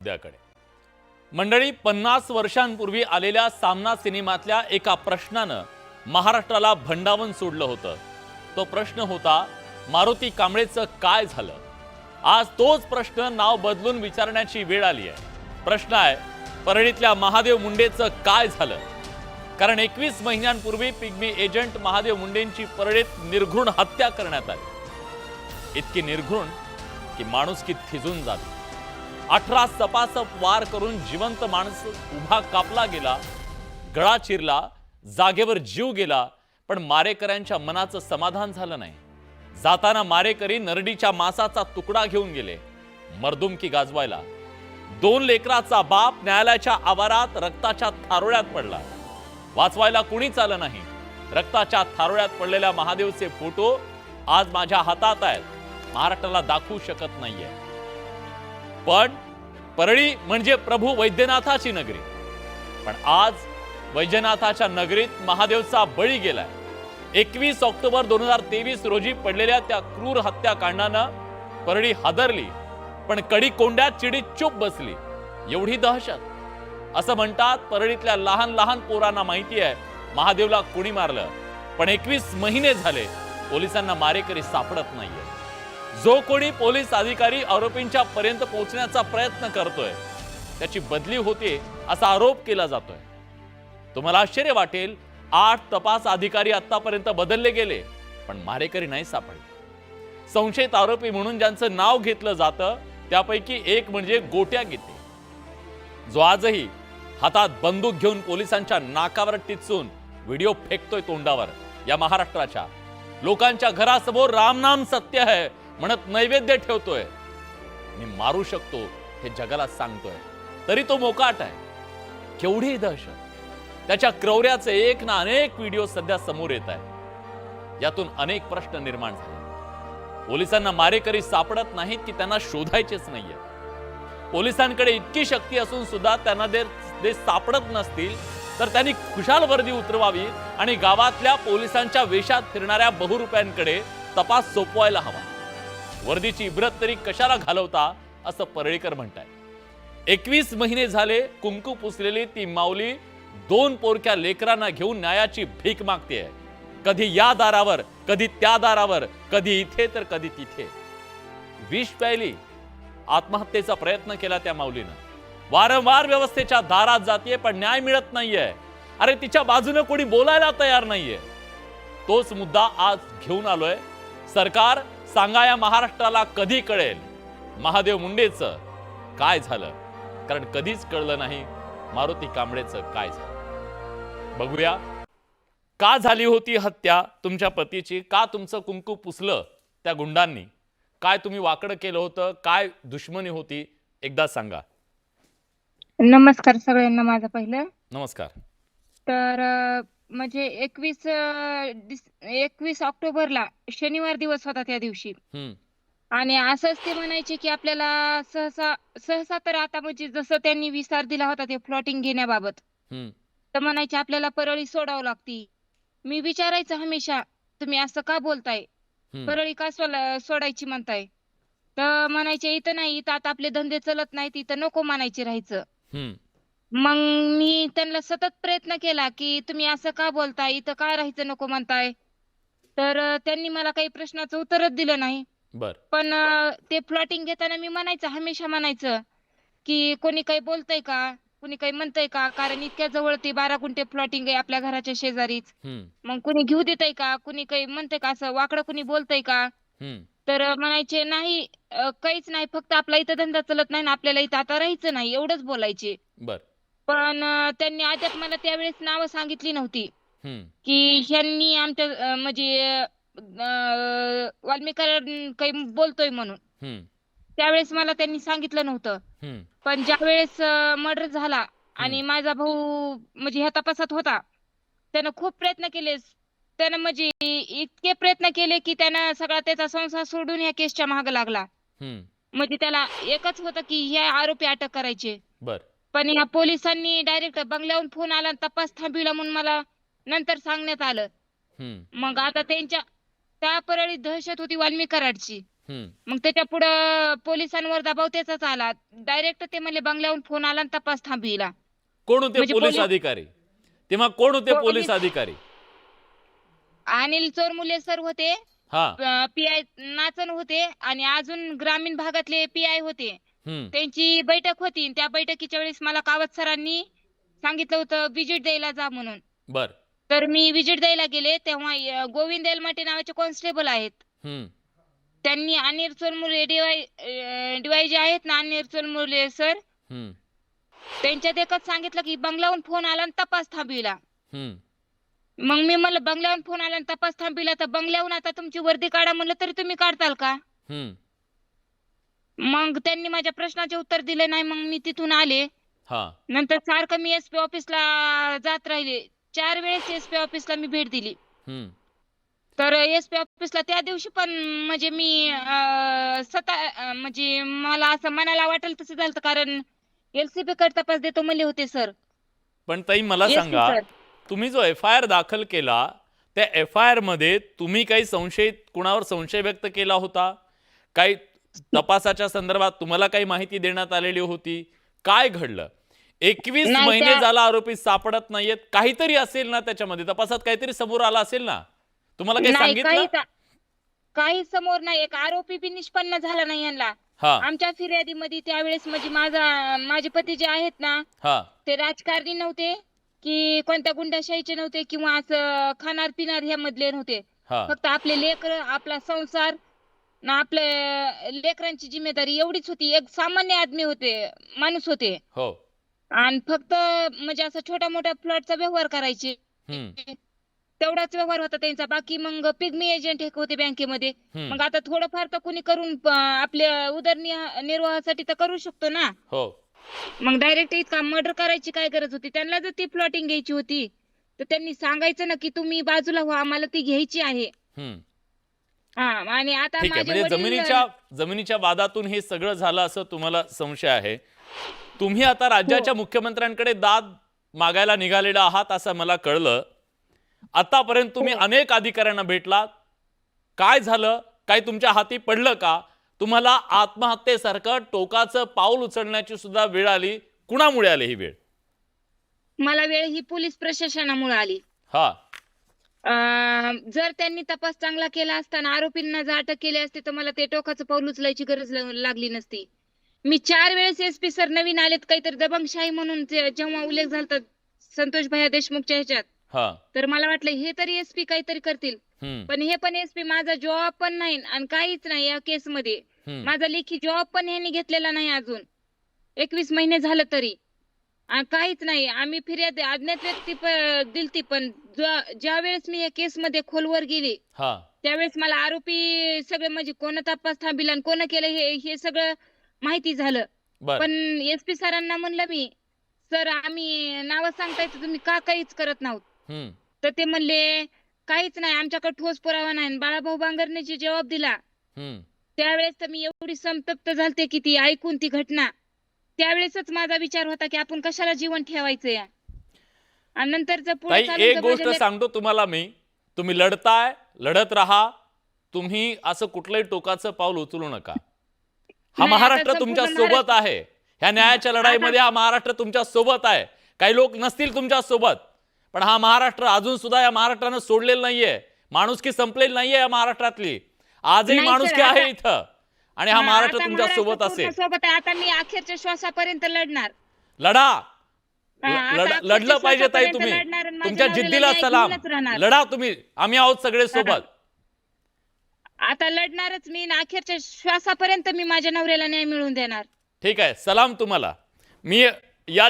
मुद्द्याकडे मंडळी 50 वर्षांपूर्वी आलेल्या सामना सिनेमातल्या एका प्रश्नानं महाराष्ट्राला भंडावून सोडलं होतं। तो प्रश्न होता मारुती कांबळेचं काय झालं। आज तोच प्रश्न नाव बदलून विचारण्याची वेळ आली आहे। प्रश्न आहे परळीतल्या महादेव मुंडेचं काय झालं। कारण 21 महिन्यांपूर्वी पिग्मी एजंट महादेव मुंडेंची परळीत निर्घृण हत्या करण्यात आली। इतकी निर्घृण की माणुसकी थिजून जाते। 18 सपासप वार करून जिवंत माणूस उभा कापला गेला, गळा चिरला, जागेवर जीव गेला, पण मारेकऱ्यांच्या मनाचं समाधान झालं नाही। जाताना मारेकरी नरडीच्या मांसाचा तुकडा घेऊन गेले, मर्दुमकी गाजवायला। 2 लेकराचा बाप न्यायालयाच्या आवारात रक्ताच्या थारोळ्यात पडला, वाचवायला कुणीच आलं नाही। रक्ताच्या थारोळ्यात पडलेल्या महादेवचे फोटो आज माझ्या हातात आहेत, महाराष्ट्राला दाखवू शकत नाहीये। पण परळी म्हणजे प्रभू वैद्यनाथाची नगरी, पण आज वैद्यनाथाच्या नगरीत महादेवचा बळी गेलाय। 21 ऑक्टोबर 2023 रोजी पडलेल्या त्या क्रूर हत्याकांडानं परळी हादरली, पण कडी कोंड्यात चिडी चूप बसली। एवढी दहशत। असं म्हणतात परळीतल्या लहान लहान पोरांना माहिती आहे महादेवला कोणी मारलं, पण 21 महिने झाले पोलिसांना मारेकरी सापडत नाहीये। जो कोणी पोलीस अधिकारी आरोपींच्या पर्यंत पोहोचण्याचा प्रयत्न करतोय त्याची बदली होते असा आरोप केला जातोय। तुम्हाला आश्चर्य वाटेल, 8 तपास अधिकारी आतापर्यंत बदलले गेले, पण मारेकरी नाही सापडले। संशयित आरोपी म्हणून ज्यांचं नाव घेतलं जातं त्यापैकी एक म्हणजे गोट्या गीते, जो आजही हातात बंदूक घेऊन पोलिसांच्या नाकावर टिचून व्हिडिओ फेकतोय तोंडावर। या महाराष्ट्राच्या लोकांच्या घरासमोर रामनाम सत्य है म्हणत नैवेद्य ठेवतोय। मी मारू शकतो हे जगाला सांगतोय, तरी तो मोकाट आहे। केवढी दहशत। त्याच्या क्रौर्याचे एक ना अनेक व्हिडिओ सध्या समोर येत आहेत। यातून अनेक प्रश्न निर्माण झाले। पोलिसांना मारेकरी सापडत नाहीत की त्यांना शोधायचेच नाहीये। पोलिसांकडे इतकी शक्ती असून सुद्धा त्यांना ते सापडत नसतील तर त्यांनी खुशाल वर्दी उतरवावी आणि गावातल्या पोलिसांच्या वेशात फिरणाऱ्या बहुरुप्यांकडे तपास सोपवायला हवा। वर्दीची इब्रत तरी कशाला घालवता असं परळीकर म्हणतायत। 21 महिने झाले कुंकू पुसलेली ती माऊली 2 पोरक्या लेकरांना घेऊन न्यायाची भीक मागतेय। कधी या दारावर, कधी त्या दारावर, कधी इथे तर कधी तिथे। विष प्यायली, आत्महत्येचा प्रयत्न केला त्या माऊलीनं। वारंवार व्यवस्थेच्या दारात जाते पण न्याय मिळत नाहीये। अरे तिच्या बाजूने कोणी बोलायला तयार नाहीये। तोच मुद्दा आज घेऊन आलोय। सरकार सांगा या महाराष्ट्राला कधी कळेल महादेव मुंडेचं काय झालं, कारण कधीच कळलं नाही मारुती कांबळेचं काय झालं। बघूया का झाली होती हत्या तुमच्या पतीची, का तुमचं कुंकू पुसलं त्या गुंडांनी, काय तुम्ही वाकडं केलं होतं, काय दुश्मनी होती, एकदा सांगा। नमस्कार सगळ्यांना माझा पहिलं। नमस्कार। तर म्हणजे 21 ऑक्टोबरला शनिवार दिवस होता त्या दिवशी। आणि असंच ते म्हणायचे की आपल्याला सहसा सहसा तर आता म्हणजे जसं त्यांनी विस्तार दिला होता ते प्लॉटिंग घेण्याबाबत, तर म्हणायचे आपल्याला परळी सोडावं लागती। मी विचारायचं हमेशा तुम्ही असं का बोलताय, परळी का सोडायची म्हणताय, तर म्हणायचे इथं नाही, इथं आता आपले धंदे चलत नाहीत, इथं नको म्हणायचे राहायचं। मग मी त्यांना सतत प्रयत्न केला की तुम्ही असं का बोलताय, इथं का राहायचं नको म्हणताय, तर त्यांनी मला काही प्रश्नाचं उत्तरच दिलं नाही। पण ते प्लॉटिंग घेताना मी म्हणायचं, हमेशा म्हणायचं की कोणी काही बोलतंय का, कोणी काही म्हणतंय का, कारण इतक्या जवळ ते 12 गुंठे प्लॉटिंग आहे आपल्या घराच्या शेजारीच। मग कोणी घेऊ देतंय का, कोणी काही म्हणतंय का, असं वाकडं कोणी बोलतंय का, तर म्हणायचे नाही, काहीच नाही, फक्त आपला इथं धंदा चलत नाही ना, आपल्याला इथं आता राहायचं नाही, एवढंच बोलायचे। पण त्यांनी अद्याप मला त्यावेळेस नावं सांगितली नव्हती की ह्यांनी आमच्या म्हणजे वाल्मिकांना काही बोलतोय म्हणून। त्यावेळेस मला त्यांनी सांगितलं नव्हतं। पण ज्यावेळेस मर्डर झाला आणि माझा भाऊ म्हणजे ह्या तपासात होता, त्यानं खूप प्रयत्न केले। त्यानं म्हणजे इतके प्रयत्न केले की त्यानं सगळा त्याचा संसार सोडून या केसच्या मागे लागला। म्हणजे त्याला एकच होतं की हे आरोपी अटक करायचे। पण या पोलिसांनी डायरेक्ट बंगल्यावरून फोन आला, तपास थांबविला म्हणून मला नंतर सांगण्यात आलं। मग आता त्यांच्या त्या परळीत दहशत होती वाल्मिक कराडची। मग त्याच्या पुढं पोलिसांवर दबाव त्याचाच आला. डायरेक्ट ते म्हणले बंगल्याहून फोन आला आणि तपास थांबविला. कोण होते म्हणजे पोलीस अधिकारी तेव्हा? कोण होते पोलीस अधिकारी? अनिल चोरमुले सर होते, हा. पीआय नाचन होते आणि अजून ग्रामीण भागातले पीआय होते. त्यांची बैठक होती. त्या बैठकीच्या वेळेस मला कावत सरांनी सांगितलं होतं विजिट द्यायला जा म्हणून. बर. तर मी विजिट द्यायला गेले तेव्हा गोविंद एलमाटे नावाचे कॉन्स्टेबल आहेत. त्यांनी अनिल चोरमुले डीवाय जे आहेत ना, अनिल चोरमुले सर, त्यांच्या देखत सांगितलं की बंगल्याहून फोन आला आणि तपास थांबविला. मग मी म्हणलं बंगल्याहून फोन आला आणि तपास थांबविला तर बंगल्याहून आता तुमची वर्दी काढा म्हणलं तरी तुम्ही काढताल का? मग त्यांनी माझ्या प्रश्नाचे उत्तर दिले नाही. मग मी तिथून आले. नंतर सारखं मी एसपी ऑफिसला जात राहिले. 4 वेळेस एसपी ऑफिसला मी भेट दिली. तर एसपी ऑफिसला त्या दिवशी पण म्हणजे मी म्हणजे मला असं मनाला वाटेल तसं झालं, कारण एलसीबी कडे तपास देतो म्हणले होते सर. पण ताई मला सांगा, तुम्ही जो FIR दाखल केला त्या FIR मध्ये तुम्ही काही कुणावर संशय व्यक्त केला होता? काही तपासाच्या संदर्भात तुम्हाला काही माहिती देण्यात आलेली होती? काय घडलं? 21 महिने झाला आरोपी सापडत नाहीयेत. काहीतरी असेल ना त्याच्यामध्ये, तपासात काहीतरी समोर आला असेल ना? तुम्हाला काही सांगितलं? काही समोर नाही. एक आरोपी बी निष्पन्न झाला नाही यांना. आमच्या फिर्यादीमध्ये त्यावेळेस म्हणजे माझे पती जे आहेत ना, ते राजकारणी नव्हते की कोणत्या गुंडाशाहीचे नव्हते किंवा असं खाणार पिणार ह्या मधले नव्हते. फक्त आपले लेकर, आपला संसार ना, आपल्या लेकरांची जिम्मेदारी एवढीच होती. एक सामान्य आदमी होते, माणूस होते. आणि फक्त म्हणजे असं छोटा मोठा प्लॉटचा व्यवहार करायचे, तेवढाच व्यवहार होता त्यांचा. बाकी मग पिग्मी एजंट एक होते बँकेमध्ये. मग आता थोडंफार तर कोणी करून आपल्या उदरनिर्वाहासाठी तर करू शकतो ना. मग डायरेक्ट इतका मर्डर करायची काय गरज होती? त्यांना जर ती प्लॉटिंग घ्यायची होती तर त्यांनी सांगायचं ना की तुम्ही बाजूला व्हा, आम्हाला ती घ्यायची आहे. आणि आता म्हणजे जमिनीच्या वादातून हे सगळं झालं असं तुम्हाला संशय आहे. तुम्ही आता राज्याच्या मुख्यमंत्र्यांकडे दाद मागायला निघालेला आहात असं मला कळलं. आतापर्यंत तुम्ही अनेक अधिकाऱ्यांना भेटलात. काय झालं? काय तुमच्या हाती पडलं का? तुम्हाला आत्महत्येसारखं टोकाचं पाऊल उचलण्याची सुद्धा वेळ आली. कुणामुळे आली ही वेळ? मला वेळ ही पोलीस प्रशासनामुळे आली. जर त्यांनी तपास चांगला केला असता ना, आरोपींना जर अटक केली असती तर मला ते टोकाचं पाऊल उचलायची गरज लागली नसती. मी 4 वेळेस एसपी सर नवीन आलेत, काहीतरी दबंगशाही म्हणून जेव्हा उल्लेख झाला संतोष भैया देशमुखच्या ह्याच्यात, तर मला वाटलं हे तरी एसपी काहीतरी करतील. पण हे पण एसपी माझा जॉब पण नाही आणि काहीच नाही या केस मध्ये. माझा लेखी जॉब पण ह्यांनी घेतलेला नाही अजून. 21 महिने झालं तरी काहीच नाही. आम्ही फिर्याद अज्ञात व्यक्ती दिलती, पण ज्या वेळेस मी या केस मध्ये खोलवर गेली त्यावेळेस मला आरोपी सगळे म्हणजे कोण तपास थांबिला आणि कोण केलं हे सगळं माहिती झालं. पण एसपी सरांना म्हणलं मी, सर आम्ही नावं सांगताय तर तुम्ही का काहीच करत नाहीत? तर ते म्हणले काहीच नाही, आमच्याकडे ठोस पुरावा नाही. बाळाभाऊ बांगरने जे जबाब दिला त्यावेळेस तर मी एवढी संतप्त झालते की ती ऐकून ती घटना, त्यावेळेसच माझा विचार होता की आपण कशाला जीवन ठेवायचं या. आणि नंतर एक गोष्ट सांगतो तुम्हाला मी, तुम्ही लढताय, लढत राहा. तुम्ही असं कुठलंही टोकाचं पाऊल उचलू नका. हा महाराष्ट्र तुमच्या सोबत आहे. ह्या न्यायाच्या लढाईमध्ये हा महाराष्ट्र तुमच्या सोबत आहे. काही लोक नसतील तुमच्या सोबत, पण हा महाराष्ट्र अजून सुद्धा या महाराष्ट्रानं सोडलेलं नाहीये. माणुसकी संपलेली नाहीये या महाराष्ट्रातली. आजही माणुसकी आहे इथं आणि हा महाराष्ट्र तुमच्या सोबत असेल. आता मी अखेरच्या श्वासापर्यंत लढणार. लढा, लढलं पाहिजे ताई. तुम्ही तुमच्या जिद्दीला सलाम. लढा तुम्ही, आम्ही आहोत सगळे सोबत. आता लढणारच मी. अखेरच्या श्वासापर्यंत मी माझ्या नवऱ्याला न्याय मिळवून देणार. ठीक आहे, सलाम तुम्हाला. मी या